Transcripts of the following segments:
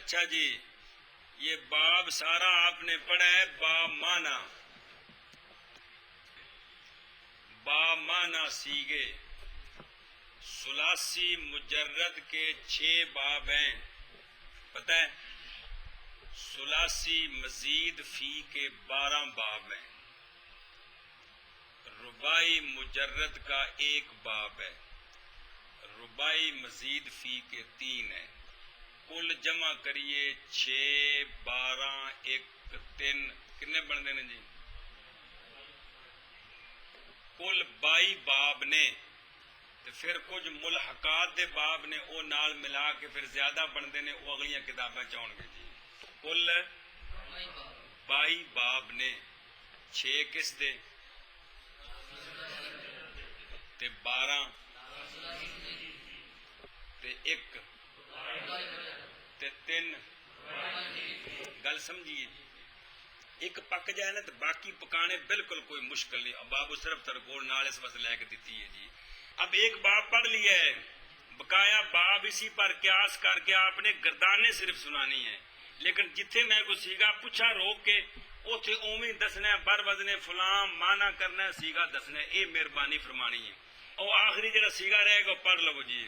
اچھا جی، یہ باب سارا آپ نے پڑھا ہے با مانا، با مانا سیگے ثلاثی مجرد کے 6 باب ہیں، پتہ ہے؟ ثلاثی مزید فی کے 12 باب ہیں، رباعی مجرد کا 1 باب ہے، رباعی مزید فی کے 3 ہیں، کل جمع کریے 6 12 1 3 کتنے بن دینے جی؟ کل 22 باب نے، تو پھر کچھ ملحقات دے باب نے وہ نال ملا کے پھر زیادہ بنتے ہیں، وہ اگلیاں کتابیں چاہن گے جی۔ کل 22 باب نے، 6 کس دے تے 12 تے 1 تے 3، گل سمجھیے؟ ایک پک جائے نا تو باقی پکانے بالکل کوئی مشکل نہیں، باب صرف ترکول نال اس وقت لے کے دیتی ہے جی۔ اب ایک باب پڑھ لیا ہے، بقایا باب اسی پر قیاس کر کے آپ نے گردانے صرف سنانی ہے، لیکن جتھے میں کو سیگا پوچھا روک کے اوتھے اوویں دسنا ہے، بر وزن فلاں مانا کرنا ہے، سیگا دسنا ہے، اے مہربانی فرمانی ہے۔ اور آخری جڑا سیگا رہے گا پڑھ لو جی۔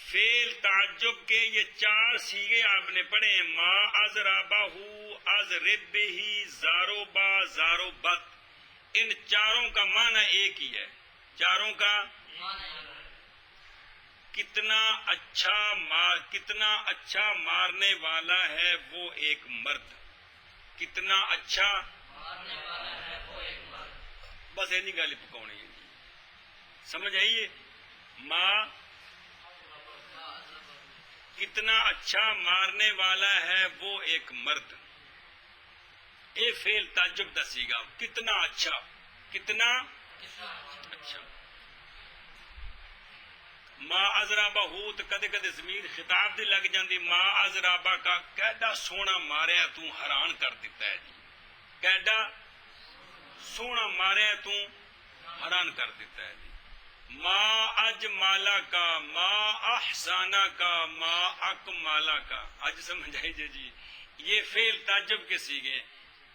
فعل تعجب کے یہ 4 سیگے آپ نے پڑھے ہیں، ما ازرابہ از ربہ زارو با زارو بت، ان چاروں کا معنی ایک ہی ہے، چاروں کا کتنا اچھا مارنے والا ہے وہ ایک مرد، کتنا اچھا مارنے والا ہے وہ ایک مرد، بس اینی گل پکاؤنی ہے جی، سمجھ آئیے؟ ماں کتنا اچھا مارنے والا ہے وہ ایک مرد، اے فعل تعجب دسی گا، کتنا اچھا، کتنا اچھا۔ ما ازرابہ ہو تو کدے کدے ضمیر خطاب دی لگ جاندی، ما ازرابہ کا کیڈا سونا ماریا تو حیران کر دیتا ہے جی، کیڈا سونا ماریا تو حیران کر دیتا ہے جی۔ ما اجمالا کا، ما احسانہ کا، ما اکمالا کا، آج سمجھ آئی جی؟ یہ فعل تعجب کے سیگے،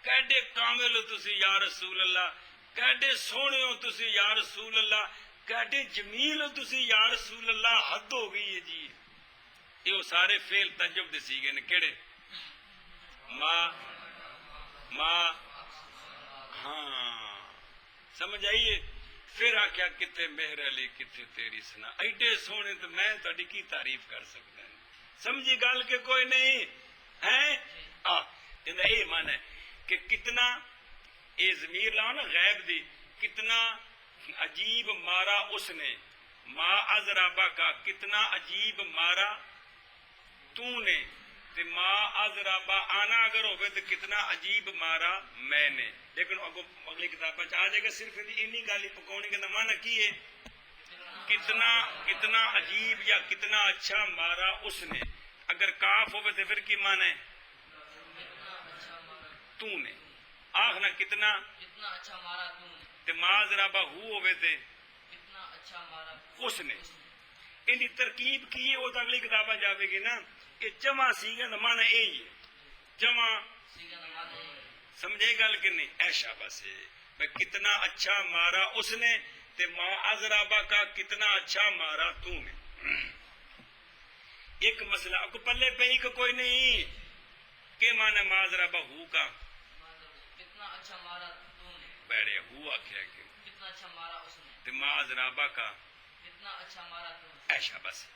کیڈے کامل ہو تسی یا رسول اللہ، کیڈے سونے ہو تسی یا رسول اللہ، کیڈے جمیل ہو تسی یا رسول اللہ، حد ہو گئی ہے جی۔ یہ سارے فعل تعجب دے سیگے نے، کیڑے؟ ما ہاں سمجھ آئیے؟ پھر آکھیا کتے مہر علی کتے تیری سنا، ایڈے سونے تو میں تہاڈی کی تعریف کر سکتا ہوں، سمجھی گل کے کوئی نہیں ہے؟ یہ مانا ہے کہ کتنا، اے ضمیر لاؤ نا غیب دی، کتنا عجیب مارا اس نے، ما ازرابہ کا کتنا عجیب مارا تو نے، تے ما ازرابہ آنا اگر ہوئے تو کتنا عجیب مارا میں نے، لیکن اگلی کتابیں آ جائے گا صرف اینی گالی پکاؤنی کا معنی کی ہے، کتنا عجیب یا کتنا اچھا مارا اس نے، اگر کاف ہوئے تو پھر کی معنی ہے؟ تو نے، آخنا کتنا اچھا مارا تو نے، تے ما ازرابہ ہو ہوئے تے کتنا اچھا مارا اس نے، ان ترکیب کی ہے، وہ تو اگلی کتابیں جاوے گی نا۔ یہ جمع سیگا دا معنی یہی ہے، جمع سمجھے گل کہ نہیں؟ ایشا بس ہے، کتنا اچھا مارا اس نے، تے ما ازرابہ کا کتنا اچھا مارا تو نے۔ ایک مسئلہ کو پلے پہ ہی کہ کوئی نہیں، کہ معنی ما ازرابہ ہو کا کتنا اچھا مارا تو نے، بیڑے ہو آکھیا کہ کتنا اچھا مارا اس نے، تے ما ازرابہ کا کتنا اچھا مارا تو نے، ایشا بس۔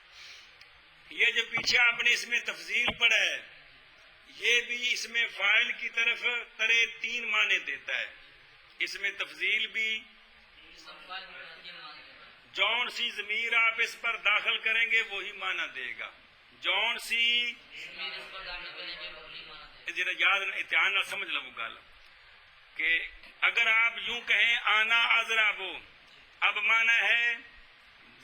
یہ جو پیچھے آپ نے اس میں تفضیل پڑھا ہے، یہ بھی اس میں فاعل کی طرف ترے 3 معنی دیتا ہے، اس میں تفضیل بھی، جون سی ضمیر آپ اس پر داخل کریں گے وہی معنی دے گا، جون سی جنہیں یاد اتحان نہ سمجھ لو گل کہ اگر آپ یوں کہیں آنا ازرابو، اب معنی ہے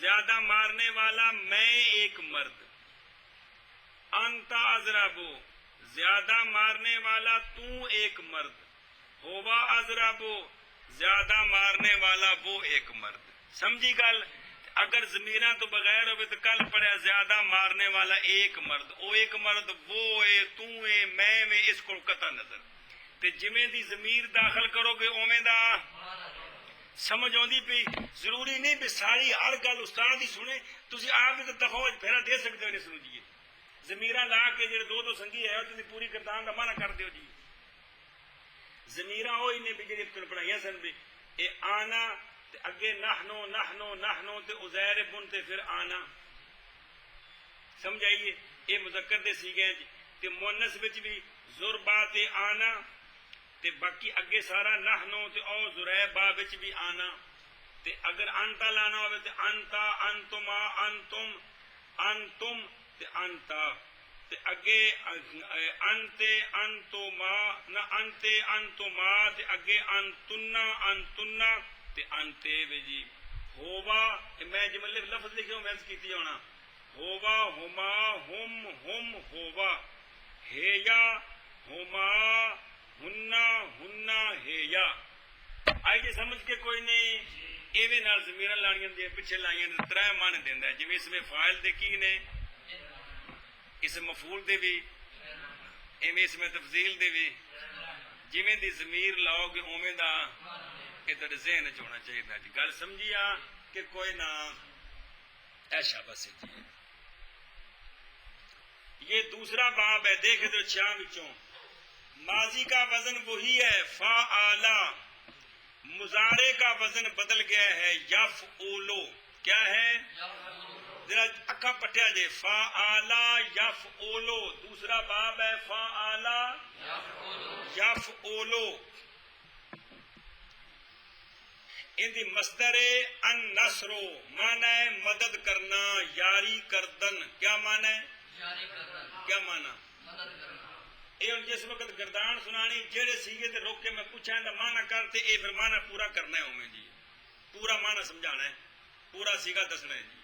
زیادہ مارنے والا میں ایک مرد، انت ازرابو زیادہ مارنے والا تو ایک مرد، ہوا ازرابو زیادہ مارنے والا وہ ایک مرد، سمجھی گل؟ اگر ضمیراں تو بغیر ہوئے تو کل پڑھیا زیادہ مارنے والا ایک مرد، او ایک مرد وہ ہے، تو ہے، میں اس کو قطع نظر تے جویں دی ضمیر داخل کرو گے اوویں دا سمجھ آندی پئی. ضروری نہیں بھی ساری ہر گل استاد ہی سنے، تسی آپ بھی تو دفعہ پھیرا دے سکتے ہو. نہیں سمجھیے ضمیراں لا کے جڑے دو سنگھی ہے تسی پوری کردان دا معنی کر دیو جی. ضمیراں وہی نے بھی جڑی پڑھائیاں سن بھی اے آنا تے اگے نحنو نحنو نحنو تے عزیر بن تے پھر آنا. سمجھ آئیے اے مذکر دے سیغے جی. تے مؤنث وچ بھی ضربا تے آنا تے باقی اگے سارا نحنو تے او ضریبا وچ بھی آنا. تے اگر انتا لانا ہوئے تے انتا انتما انتم انتم تے انتا تے اگے انتے انتما نہ انتے انتما تے اگے انتنا انتنا تے انتے وے جی. ہوا میں جملے لفظ لکھے ہوں میں کیتی ہونا ہوا ہما ہم ہم ہوا ہیا ہما ہننا ہننا ہیا. آئی جی سمجھ کے کوئی نہیں ایویں نال ضمیراں لانیاں دے پیچھے لائیاں ترے معنی دیندا ہے. جویں اس میں فاعل دے کی نے اس مفعول دے بھی ایویں اس میں تفضیل دے بھی جویں دی ضمیر لاؤ گے اوویں دا ادھر ذہن وچ ہونا چاہیے جی. گل سمجھیا کہ کوئی نہ ایشا بس جی. یہ دوسرا باب ہے دیکھ دو چھاں وچوں. ماضی کا وزن وہی ہے فاعلا، مضارع کا وزن بدل گیا ہے یفعولو. کیا ہے ذرا اکھا پٹیا جے فاعلا یفعولو. دوسرا باب ہے فاعلا یفعولو. ان دی مصدر النصر معنی ہے مدد کرنا یاری کردن. کیا معنی ہے کیا معنی اے ہن جس وقت گردان سنانی جڑے سیگے تے روک کے میں پوچھاں دا معنی کرتے اے پھر معنی پورا کرنا ہے اوویں جی. پورا معنی سمجھانا ہے پورا سیگا دسنا ہے جی.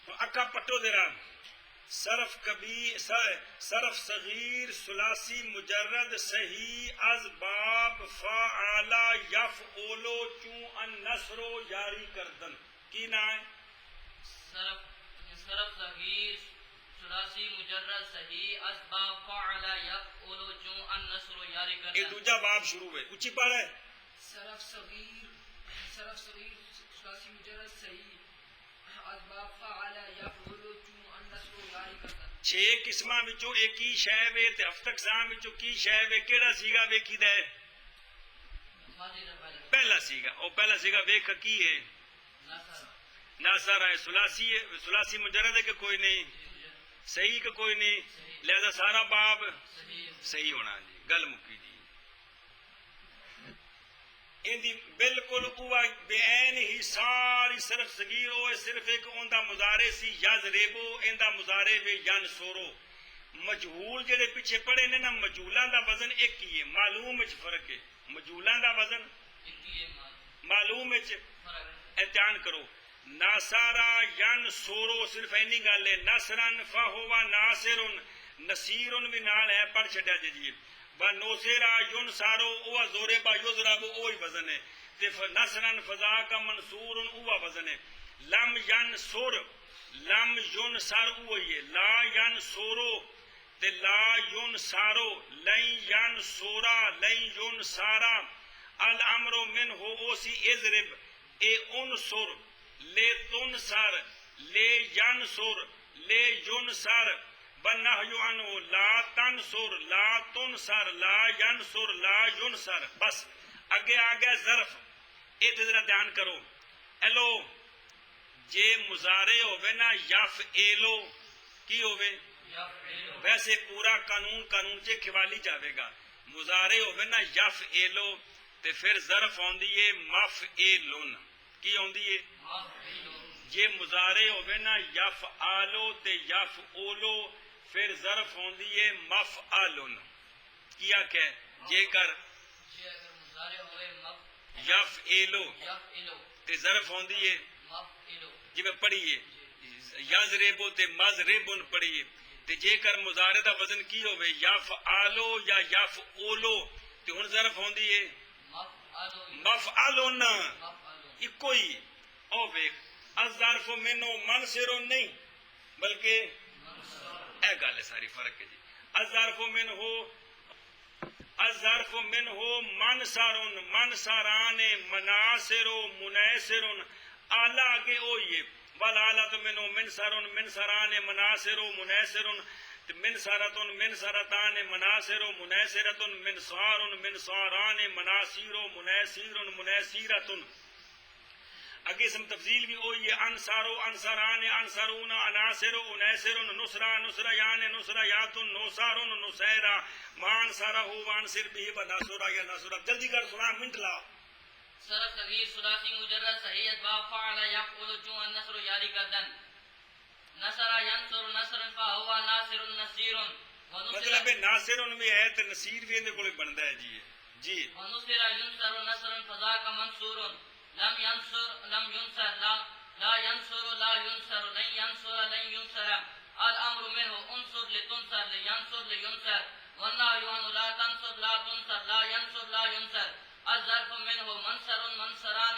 تو اکھا پٹو ذرا صرف کبیر صرف صغیر ثلاثی مجرد صحیح از باب فاعلا یفعولو چون النصر یاری کردن. کی نام ہے صرف صغیر ثلاثی مجرد صحیح از باب فاعلا یفعولو چون النصر یاری کردن. یہ دوجا باب شروع ہے اچھی پڑھ ہے. صرف صغیر ثلاثی مجرد صحیح از باب فاعلا یفعولو چون النصر یاری کردن. 6 قسماں وچوں ایک ہی شے وے تے ہفت اقسام وچوں کی شے وے کیڑا سیگا ویکھیدا ہے پہلا سیگا. او پہلا سیگا ویکھ کی ہے ناصر ہے. ثلاثی مجرد ہے کہ کوئی نہیں صحیح کہ کوئی نہیں لہذا سارا باب صحیح ہونا جی. گل مکی جی. ان دی بالکل اوہ بعین ہی ساری صرف صغیر ہوئے صرف ایک اوندا مضارع سی یضربو ایندا مضارع وے ینصرو. مجہول جڑے پیچھے پڑے نے نا مجہولاں دا وزن ایک ہی ہے معلوم وچ فرق ہے. مجہولاں دا وزن معلوم وچ احتیاط کرو. ناصرا ینصرو صرف اینی گل ہے. نصرن فہو ناصرن نصیرن بھی نال ہے پڑھ چھڈیا جی. نوسیرا ینصارو او زورے با یضرب اوہی وزن ہے. تے نصرن فضا کا منصور اوہ وزن ہے. لم ینصر لم ینصر اوہی ہے. لا ینصرو تے لا ینصارو لن ینصرا لن ینصارا. الامر منہ اوسی اضرب اے انصر لے تنصر لے ینصر لے ینصر بنہی عنہ لا تنصر لا تنصر لا ینصر لا ینصر. بس اگے آگے ظرف ایک ذرا دھیان کرو. ایلو جے مضارع ہوئے نا یفعلو کی ہوئے ویسے پورا قانون چے کھوالی جاوے گا. مضارع ہوئے نا یفعلو تے پھر ظرف ہوندی ہے مفعلن. کی ہوندی ہے یہ مضارع ہوئے نا یفعالو تے یفعولو پھر ظرف ہوندی ہے مفعلن. کیا کہ جے کر یفعلو تے ظرف ہوندی ہے جی میں پڑھیے یضربو تے مضربن پڑھیے. تے جے کر مضارع دا وزن کی ہوئے یفعالو یا یفعولو تے ہن ظرف ہوندی ہے مفعلن اکو ہی او ویکھ الظرف منو منصر نہیں بلکہ اے گل ہے ساری فرق ہے جی الظرف منہ منصر منصران مناصر منیصر اعلی آگے ہوئی ہے والآلۃ منہ منصر منصران مناصر منیصر منصرۃ منصرتان مناصر منیصرۃ منصار منصاران مناصیر منیصیر منیصیرۃ اگے اسم تفضیل بھی ہوئی ہے انصار انصران انصرون عناصر انیصر نصرا نصریان نصریات نوصار نصیرا مانصرہ وانصر بھی بناصرہ یا نصرہ جلدی کر سنا منٹ لا صرف صغیر ثلاثی مجرد صحیح اسباب فعل یفعل چون النصر یاری کردن نصر ینصر نصر فہو ناصر نصیر مطلب ہے ناصر بھی ہے تو نصیر بھی اندر کوئی بنتا ہے جی ونصر ینصر نصر فذاک منصور لم ينصر لا ينصر لا ينصر لن ينصر لن ينصر الامر منه انصر لتنصر لينصر لينصر والنهي عنه لا تنصر لا تنصر لا ينصر لا ينصر الظرف منه منصر منصران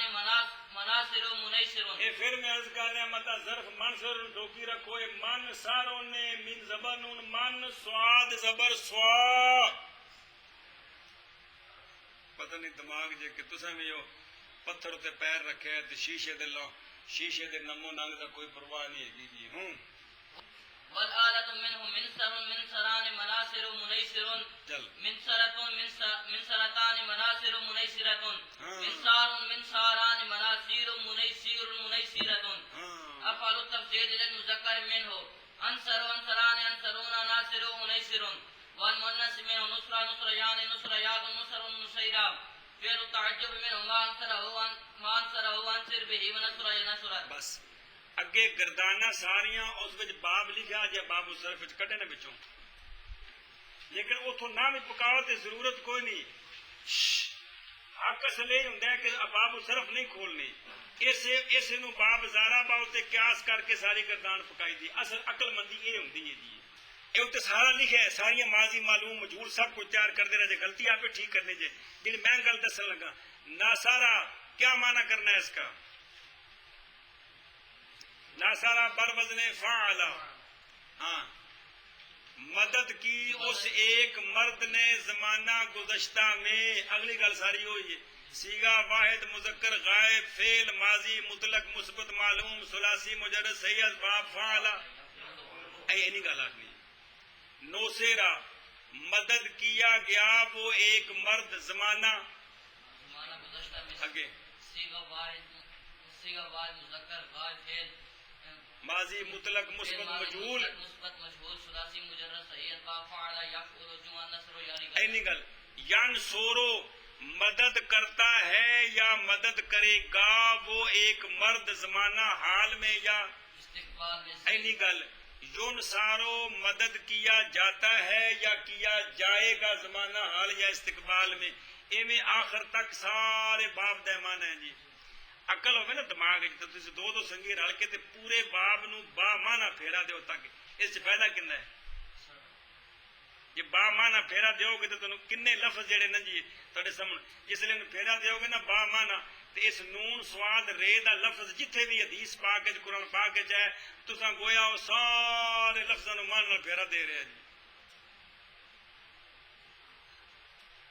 مناصر منیصر اے پھر میں عرض کر رہا متا ظرف منصر ٹھوکی رکھو اے من ساروں نے من زبر نون من سواد زبر سوا پتہ نہیں دماغ جے کہ تساں میں جو پتھر تے پیر رکھے تے شیشے دے نمو ننگ دا کوئی پرواہ نہیں ہے جی ہوں والآلۃ منه منصر منصران مناصر منیصر منصرۃ منصرتان مناصر منیصرۃ منصار منصاران مناصیر منیصیر منیصرۃ افعل التفضیل للمذکر منه انصر انصران انصرون ناصر منیصر والمؤنث منه نصرا نصریان نصریات نصر نصیرا فعل التعجب منه ما انصرہ وانصر به ونصر نصر بس اگے گردانہ ساریاں اس وچ باب لکھا جے باب الصرف وچ کڈے نہ وچوں لیکن اوتھوں نام پکاؤ تے ضرورت کوئی نہیں حق اصل یہ ہوندا ہے کہ باب الصرف نہیں کھولنی اسے نو باب زارا باو تے قیاس کر کے ساری گردان پکائی دی اصل عقل مندی یہ ہوندی ہے جی یہ تے سارا لکھا ہے ساری ماضی معلوم مجہول سب کچھ تیار کر دینا جے غلطی آپ ٹھیک کرنے جے جی میں گل دسن لگا ناصارا کیا معنی کرنا ہے اس کا ناصارا بر وزن فعل ہاں مدد کی اس ایک مرد نے زمانہ گزشتہ میں اگلی گل ساری ہوئی ہے سیگا واحد مذکر غائب فعل ماضی مطلق مثبت معلوم ثلاثی مجرد صحیح اسباب فعل نہیں گل آخری نوسیرا مدد کیا گیا وہ ایک مرد زمانہ آگے سیگا واحد مذکر غائب فعل ماضی مطلق مثبت مجہول مثبت مجہول ثلاثی مجرد صحیح اسباب فعل یفعل جو النصر یاری اینی گل ینصرو مدد کرتا ہے یا مدد کرے گا وہ ایک مرد زمانہ حال میں یا استقبال میں اینی گل ینصارو مدد کیا جاتا ہے یا کیا جائے گا زمانہ حال یا استقبال میں ایویں آخر تک سارے باب دے معنی ہیں جی عقل ہوئے نا دماغ تو تسی دو سنگی رل کے تے پورے باب نو با معنی پھیرا دیو تک اس فائدہ کنا ہے جی با معنی پھیرا دیو گے تو تنوں کنے لفظ جڑے نا جی تواڈے سامنے جس لے پھیرا دیو گے نا با معنی تے اس نون سواد رے دا لفظ جتھے بھی حدیث پاک وچ قرآن پاک وچ ہے تساں گویا او سارے لفظاں نو معنی نال پھیرا دے رہے ہیں